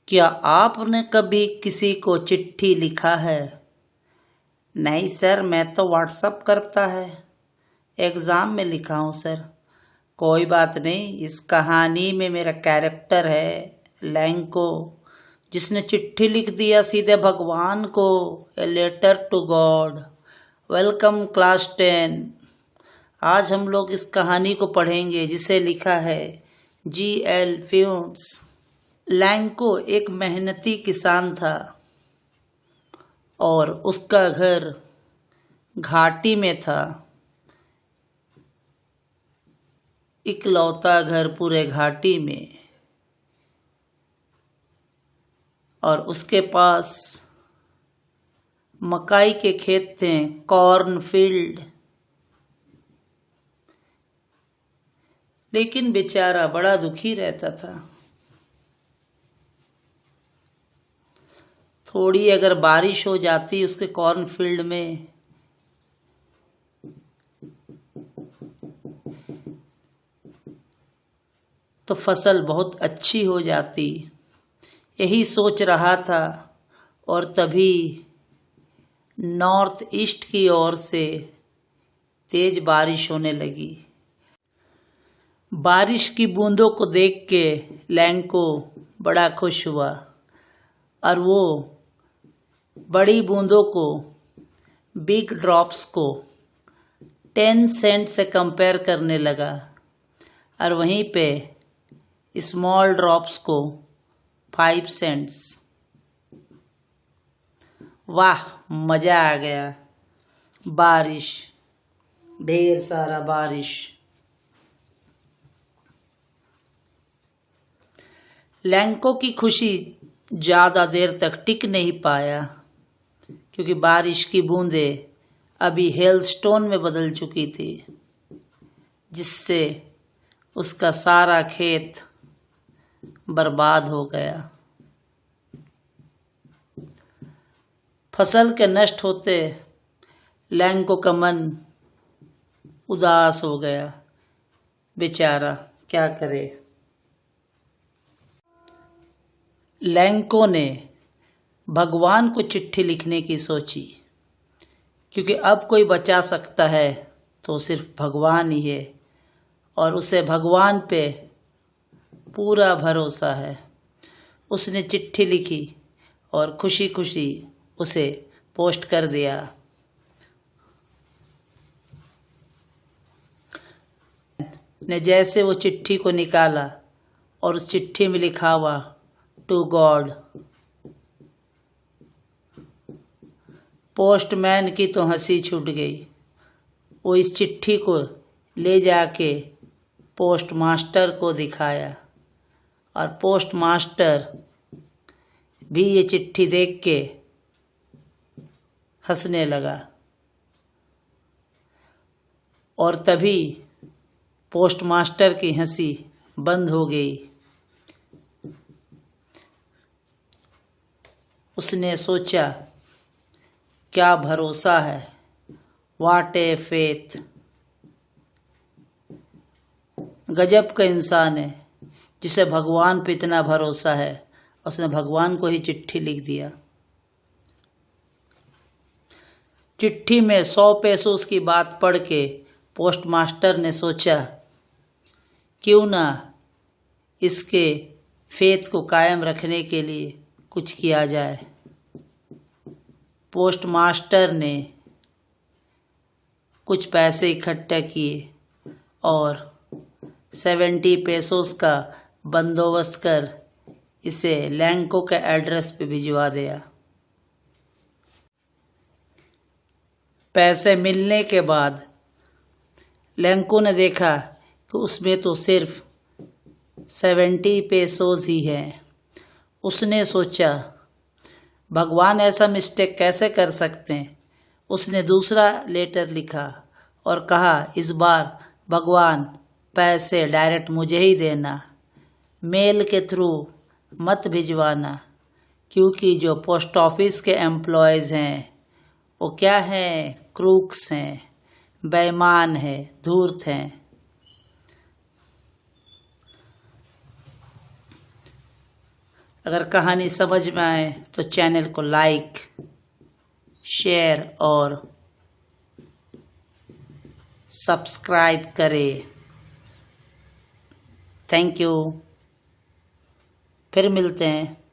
क्या आपने कभी किसी को चिट्ठी लिखा है? नहीं सर, मैं तो व्हाट्सअप करता है। एग्ज़ाम में लिखा हूँ सर। कोई बात नहीं, इस कहानी में मेरा कैरेक्टर है लैंको, जिसने चिट्ठी लिख दिया सीधे भगवान को। A letter to God. Welcome class 10। आज हम लोग इस कहानी को पढ़ेंगे जिसे लिखा है G.L. फ्यून्स। लैंको एक मेहनती किसान था और उसका घर घाटी में था। इकलौता घर पूरे घाटी में। और उसके पास मकाई के खेत थे, कॉर्न फील्ड। लेकिन बेचारा बड़ा दुखी रहता था। थोड़ी अगर बारिश हो जाती उसके कॉर्न फील्ड में तो फसल बहुत अच्छी हो जाती। यही सोच रहा था और तभी नॉर्थ ईस्ट की ओर से तेज बारिश होने लगी। बारिश की बूंदों को देख के लैंको बड़ा खुश हुआ और वो बड़ी बूंदों को, बिग ड्रॉप्स को 10 सेंट से कंपेयर करने लगा और वहीं पे स्मॉल ड्रॉप्स को 5 सेंट्स। वाह, मज़ा आ गया। बारिश, ढेर सारा बारिश। लैंको की खुशी ज़्यादा देर तक टिक नहीं पाया क्योंकि बारिश की बूंदें अभी हेलस्टोन में बदल चुकी थी, जिससे उसका सारा खेत बर्बाद हो गया। फसल के नष्ट होते लैंको का मन उदास हो गया। बेचारा क्या करे। लैंको ने भगवान को चिट्ठी लिखने की सोची, क्योंकि अब कोई बचा सकता है तो सिर्फ भगवान ही है और उसे भगवान पे पूरा भरोसा है। उसने चिट्ठी लिखी और खुशी खुशी उसे पोस्ट कर दिया। ने जैसे वो चिट्ठी को निकाला और उस चिट्ठी में लिखा हुआ टू गॉड। पोस्टमैन की तो हंसी छूट गई। वो इस चिट्ठी को ले जाके पोस्ट मास्टर को दिखाया और पोस्ट मास्टर भी ये चिट्ठी देख के हंसने लगा। और तभी पोस्ट मास्टर की हंसी बंद हो गई। उसने सोचा, क्या भरोसा है, व्हाट ए फेथ। गजब का इंसान है जिसे भगवान पे इतना भरोसा है। उसने भगवान को ही चिट्ठी लिख दिया। चिट्ठी में 100 पेसों की बात पढ़ के पोस्ट मास्टर ने सोचा, क्यों ना इसके फेथ को कायम रखने के लिए कुछ किया जाए। पोस्ट मास्टर ने कुछ पैसे इकट्ठा किए और 70 पेसों का बंदोबस्त कर इसे लैंको के एड्रेस पे भिजवा दिया। पैसे मिलने के बाद लैंको ने देखा कि उसमें तो सिर्फ 70 पेसों ही हैं। उसने सोचा, भगवान ऐसा मिस्टेक कैसे कर सकते हैं। उसने दूसरा लेटर लिखा और कहा, इस बार भगवान पैसे डायरेक्ट मुझे ही देना, मेल के थ्रू मत भिजवाना, क्योंकि जो पोस्ट ऑफिस के एम्प्लॉयज़ हैं वो क्या हैं, क्रूक्स हैं, बेईमान हैं, धूर्त हैं। अगर कहानी समझ में आए तो चैनल को लाइक, शेयर और सब्सक्राइब करें। Thank you. फिर मिलते हैं।